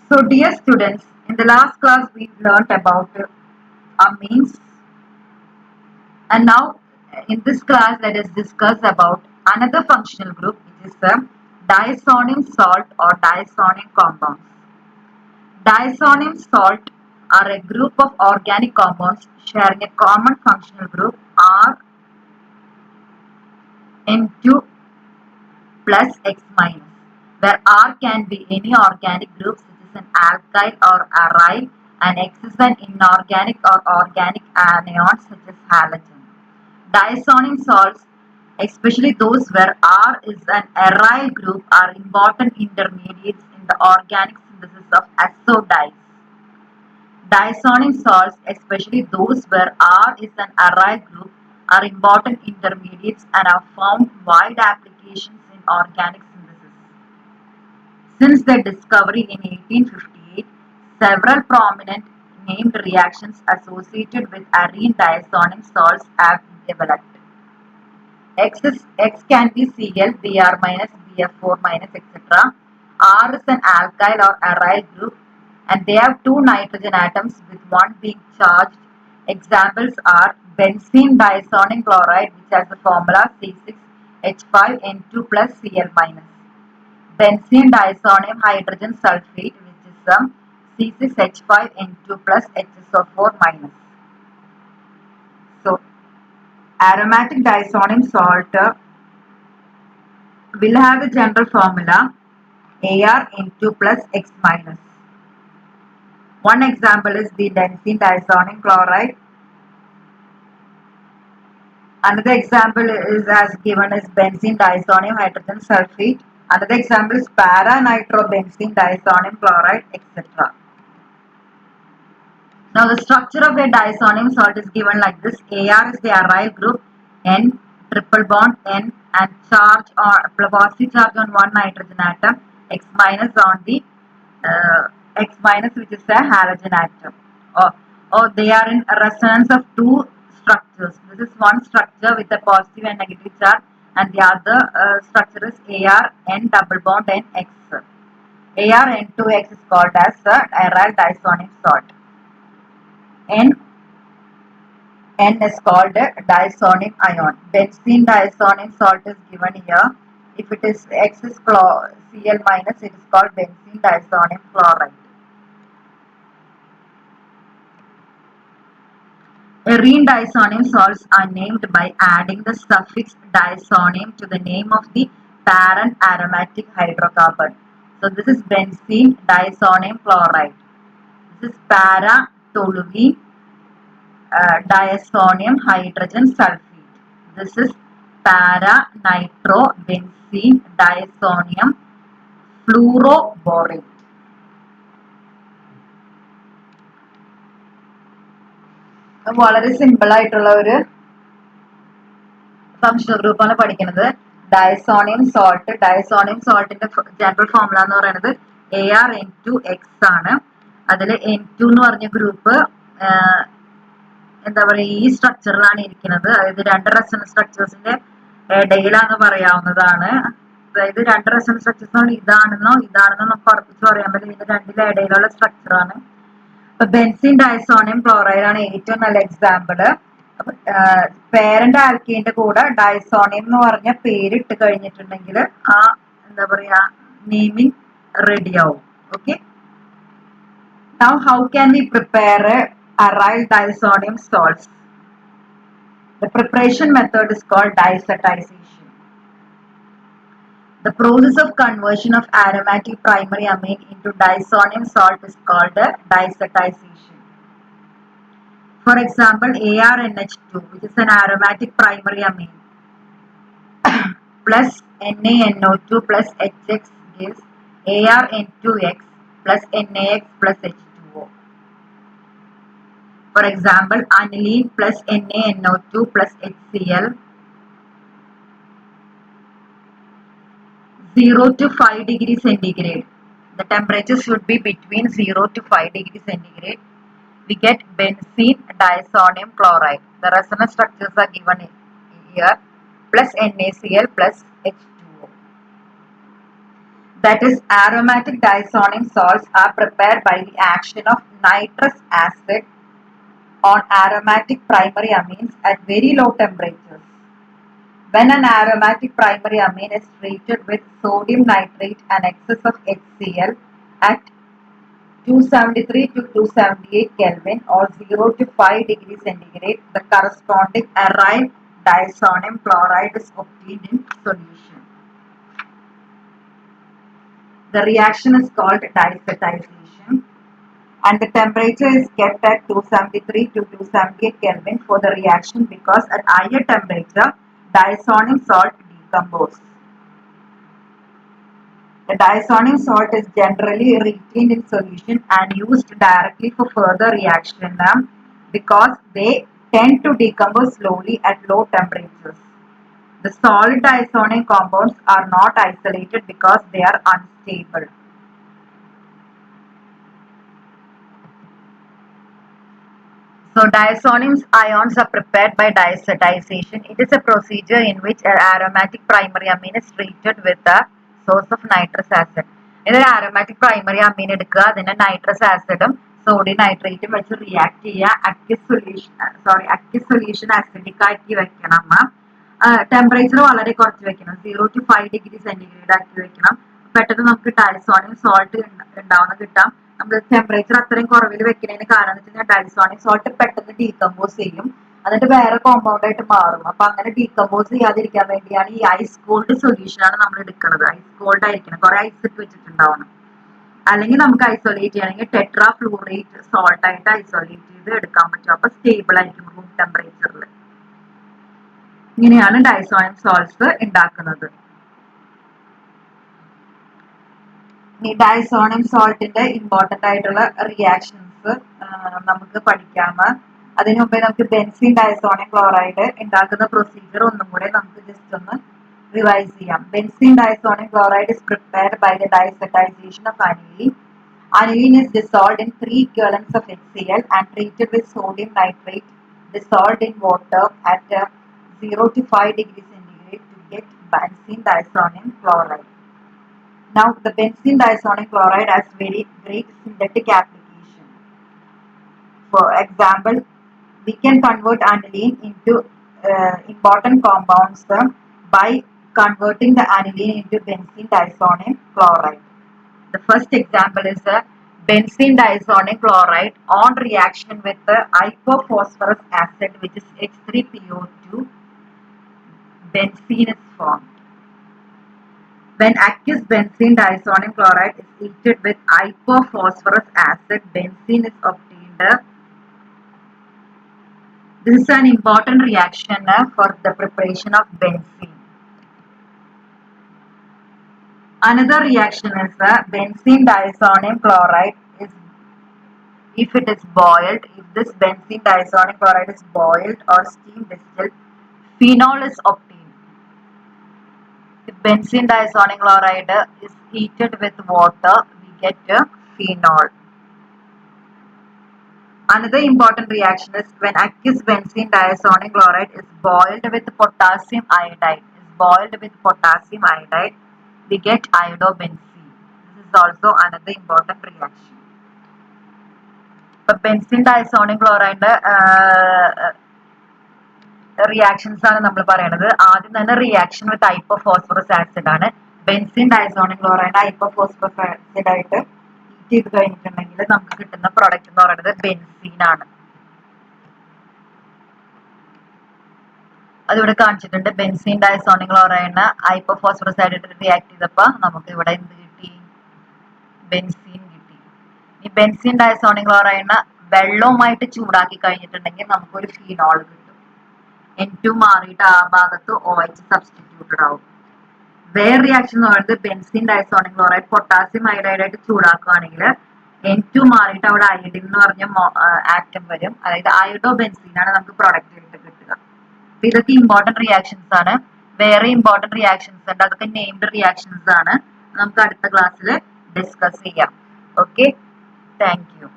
So, dear students, in the last class we learnt about amines, and now in this class let us discuss about another functional group, which is the diazonin salt or diazonin compounds. Diazonin salt are a group of organic compounds sharing a common functional group Rn2 plus X minus, where R can be any organic group such as an alkyl or aryl, and X is an inorganic or organic anion such as halogen. Diazonin salts, especially those where R is an aryl group, are important intermediates in the organic synthesis of azodides. Diazonin salts, especially those where R is an aryl group, are important intermediates and have found wide applications in organic synthesis. Since their discovery in 1858, several prominent named reactions associated with arene diazonin salts have developed. X can be Cl, Br minus, Bf4 minus, etc. R is an alkyl or aryl group, and they have two nitrogen atoms with one being charged. Examples are benzene diazonin chloride, which has the formula C6H5N2 plus Cl minus. Benzene diazonium hydrogen sulfate, which is C6H5N2 plus HSO4 minus. So, aromatic diazonium salt will have the general formula ArN2 plus X minus. One example is the benzene diazonium chloride. Another example is as given as benzene diazonium hydrogen sulfate. Another example is para-nitrobenzene diazonium chloride, etc. Now the structure of a diazonium salt is given like this. Ar is the aryl group, N triple bond N, and charge or positive charge on one nitrogen atom, X minus on the X minus, which is a halogen atom. Or they are in resonance of two structures. This is one structure with a positive and negative charge, and the other structure is Ar N double bond N X. ArN2X is called as the aryl diazonium salt. N is called a diazonium ion. Benzene diazonium salt is given here. If it is X is Cl minus, it is called benzene diazonium chloride. Arene diazonium salts are named by adding the suffix diazonium to the name of the parent aromatic hydrocarbon. So this is benzene diazonium chloride. This is para-toluene diazonium hydrogen sulfate. This is para-nitrobenzene diazonium fluoroborate. വളരെ simple ആയിട്ടുള്ള ഒരു functional ഗ്രൂപ്പാണ് പഠിക്കുന്നത്. Diazonium സോൾട്ടിന്റെ general formula എന്ന് പറയുന്നത് ArN2X ആണ്. അതിൽ N2 എന്ന് പറഞ്ഞ ഗ്രൂപ്പ് എന്താ പറയുക, ഈ സ്ട്രക്ചറിലാണ് ഇരിക്കുന്നത്. അതായത് രണ്ട് റെസണൻസ് സ്ട്രക്ചേഴ്സിന്റെ ഇടയിലാന്ന് പറയാവുന്നതാണ്. അതായത് രണ്ട് റെസണൻസ് സ്ട്രക്ചേഴ്സ് ഇതാണെന്നോ നമുക്ക് ഉറപ്പിച്ച് പറയാൻ പറ്റും. ഇതിന്റെ രണ്ടിലെ ഇടയിലുള്ള സ്ട്രക്ചറാണ്. അപ്പൊ ബെൻസീൻ ഡയസോണിയം ക്ലോറൈഡ് ആണ് ഏറ്റവും നല്ല എക്സാമ്പിള്. അപ്പൊ പേരന്റ് ആൽക്കീന്റെ കൂടെ ഡയസോണിയം എന്ന് പറഞ്ഞ പേര് ഇട്ട് കഴിഞ്ഞിട്ടുണ്ടെങ്കിൽ ആ എന്താ പറയാ നെയിമിംഗ് റെഡി ആവും. Okay. Now how can we prepare aryl diazonium salts? The preparation method is called diazotization. The process of conversion of aromatic primary amine into diazonium salt is called diazotization. For example, ArNH2, which is an aromatic primary amine, plus NaNO2 plus HX gives ArN2X plus NaX plus H2O. For example, aniline plus NaNO2 plus HCl 0 to 5 degrees centigrade. The temperature should be between 0 to 5 degrees centigrade. We get benzene diazonium chloride. The resonance structures are given here, plus NaCl plus H2O. That is, aromatic diazoning salts are prepared by the action of nitrous acid on aromatic primary amines at very low temperatures. When an aromatic primary amine is treated with sodium nitrate and excess of HCl at 273 to 278 Kelvin or 0 to 5 degrees centigrade, the corresponding aryl diazonium chloride is obtained in solution. The reaction is called diazotization, and the temperature is kept at 273 to 278 Kelvin for the reaction because at higher temperature diazonium salt decomposes. The diazonium salt is generally retained in solution and used directly for further reaction because they tend to decompose slowly at low temperatures. The solid diazonium compounds are not isolated because they are unstable. So diazonium ions are prepared by diazotization. It is a procedure in which an aromatic primary amine is treated with a source of nitrous acid. ഇതൊരു aromatic primary amine എടുക്കുക, അതിനെ nitrous acidഉം sodium nitrateഉം വെച്ച് react ചെയ്യുക, aqueous solution acidic ആക്കി വെക്കണം, temperature വളരെ കുറച്ച് വെക്കണം, 0 to 5 ഡിഗ്രി സെന്റിഗ്രേഡ് ആക്കി വെക്കണം. പെട്ടെന്ന് നമുക്ക് ഡൈസോണിയം സോൾട്ട് ഉണ്ടാവുന്ന കിട്ടാം. നമ്മൾ ടെമ്പറേച്ചർ അത്രയും കുറവിൽ വെക്കുന്നതിന് കാരണം എന്ന് വെച്ചാൽ ഡൈസോണിയം സോൾട്ട് പെട്ടെന്ന് ഡീകമ്പോസ് ചെയ്യും, എന്നിട്ട് വേറെ കോമ്പൗണ്ട് ആയിട്ട് മാറും. അപ്പൊ അങ്ങനെ ഡീകമ്പോസ് ചെയ്യാതിരിക്കാൻ വേണ്ടിയാണ് ഈ ഐസ് കോൾഡ് സൊല്യൂഷൻ ആണ് നമ്മൾ എടുക്കുന്നത്. ഐസ് കോൾഡ് ആയിരിക്കണം, കുറെ ഐസ് ഇട്ട് വെച്ചിട്ടുണ്ടാവണം. അല്ലെങ്കിൽ നമുക്ക് ഐസൊലേറ്റ് ചെയ്യണമെങ്കിൽ ടെട്രാ ഫ്ലൂറേറ്റ് സോൾട്ട് ആയിട്ട് ഐസൊലേറ്റ് ചെയ്ത് എടുക്കാൻ പറ്റും. അപ്പൊ സ്റ്റേബിൾ ആയിരിക്കും റൂം ടെമ്പറേച്ചറിൽ. ഇങ്ങനെയാണ് ഡൈസോണിയം സോൾട്ട്സ് ഉണ്ടാക്കുന്നത്. ഈ ഡൈസോണിയം സോൾട്ടിന്റെ ഇമ്പോർട്ടന്റ് ആയിട്ടുള്ള റിയാക്ഷൻസ് നമുക്ക് പഠിക്കാം. അതിനു മുമ്പേ നമുക്ക് ബെൻസീൻ ഡൈസോണിയം ക്ലോറൈഡ് ഉണ്ടാക്കുന്ന പ്രൊസീജിയർ ഒന്നും കൂടെ നമുക്ക് ജസ്റ്റ് ഒന്ന് റിവൈസ് ചെയ്യാം. Benzene diazonium chloride is prepared by the diazotization of aniline. Aniline is dissolved in 3 gallons of HCl and treated with sodium nitrate dissolved in water at 0 to 5 degrees centigrade to get benzene diazonium chloride. Now, the benzene diazonium chloride has very great synthetic application. For example, we can convert aniline into important compounds by converting the aniline into benzene diazonium chloride. The first example is benzene diazonium chloride on reaction with the hypophosphorus acid, which is H3PO2. Benzene is formed. When aqueous benzene diazonium chloride is heated with hypophosphorus acid, benzene is obtained. This is an important reaction for the preparation of benzene. Another reaction is benzene diazonium chloride is, if it is boiled, if this benzene diazonium chloride is boiled or steam distilled, phenol is obtained. If benzene diazonium chloride is heated with water, we get phenol. Another important reaction is when aqueous benzene diazonium chloride is boiled with potassium iodide. We get iodobenzene. This is also another important reaction. But benzene diazonium chloride reactions are നമ്മൾ പറയുന്നത്. ആദ്യം തന്നെ reaction with ഹൈപ്പോഫോസ്ഫറസ് acid ആണ്. Benzene diazonium chloride ഹൈപ്പോഫോസ്ഫറസ് acid ആയിട്ട് heat ചെയ്ത് കഴിഞ്ഞിട്ടുണ്ടെങ്കിൽ നമുക്ക് കിട്ടുന്ന പ്രോഡക്റ്റ് എന്ന് പറയുന്നത് ബെൻസീൻ ആണ്. അതിവിടെ കാണിച്ചിട്ടുണ്ട്. ബെൻസീൻ ഡൈസോണിയം ക്ലോറൈഡിന് ഹൈപ്പോഫോസ്ഫറസ് ആയിട്ട് റിയാക്ട് ചെയ്തപ്പോൾ നമുക്ക് ഇവിടെ എന്ത് കിട്ടി? ബെൻസീൻ കിട്ടി. ഈ ബെൻസീൻ ഡൈസോണിയം ക്ലോറൈഡിന് വെള്ളവുമായിട്ട് ചൂടാക്കി കഴിഞ്ഞിട്ടുണ്ടെങ്കിൽ നമുക്കൊരു ഫീനോൾ കിട്ടും. N2 മാറിയിട്ട് ആ ഭാഗത്ത് OH സബ്സ്റ്റിറ്റ്യൂട്ടഡ് ആവും. വേറെ റിയാക്ഷൻ എന്ന് പറയുന്നത് benzene diazonium chloride potassium iodide ആയിട്ട് ചൂടാക്കുകയാണെങ്കിൽ N2 മാറിയിട്ട് അവിടെ അയോഡിൻ എന്ന് പറഞ്ഞ ആറ്റം വരും. അതായത് അയോഡോ ബെൻസീൻ ആണ് നമുക്ക് പ്രൊഡക്റ്റ് ആയിട്ട് കിട്ടുക. അപ്പൊ ഇതൊക്കെ ഇമ്പോർട്ടന്റ് റിയാക്ഷൻസ് ആണ്. വേറെ ഇമ്പോർട്ടന്റ് റിയാക്ഷൻസ് ഉണ്ട്, അതൊക്കെ നെയിംഡ് റിയാക്ഷൻസ് ആണ്. നമുക്ക് അടുത്ത ക്ലാസ്സിൽ ഡിസ്കസ് ചെയ്യാം. Okay, thank you.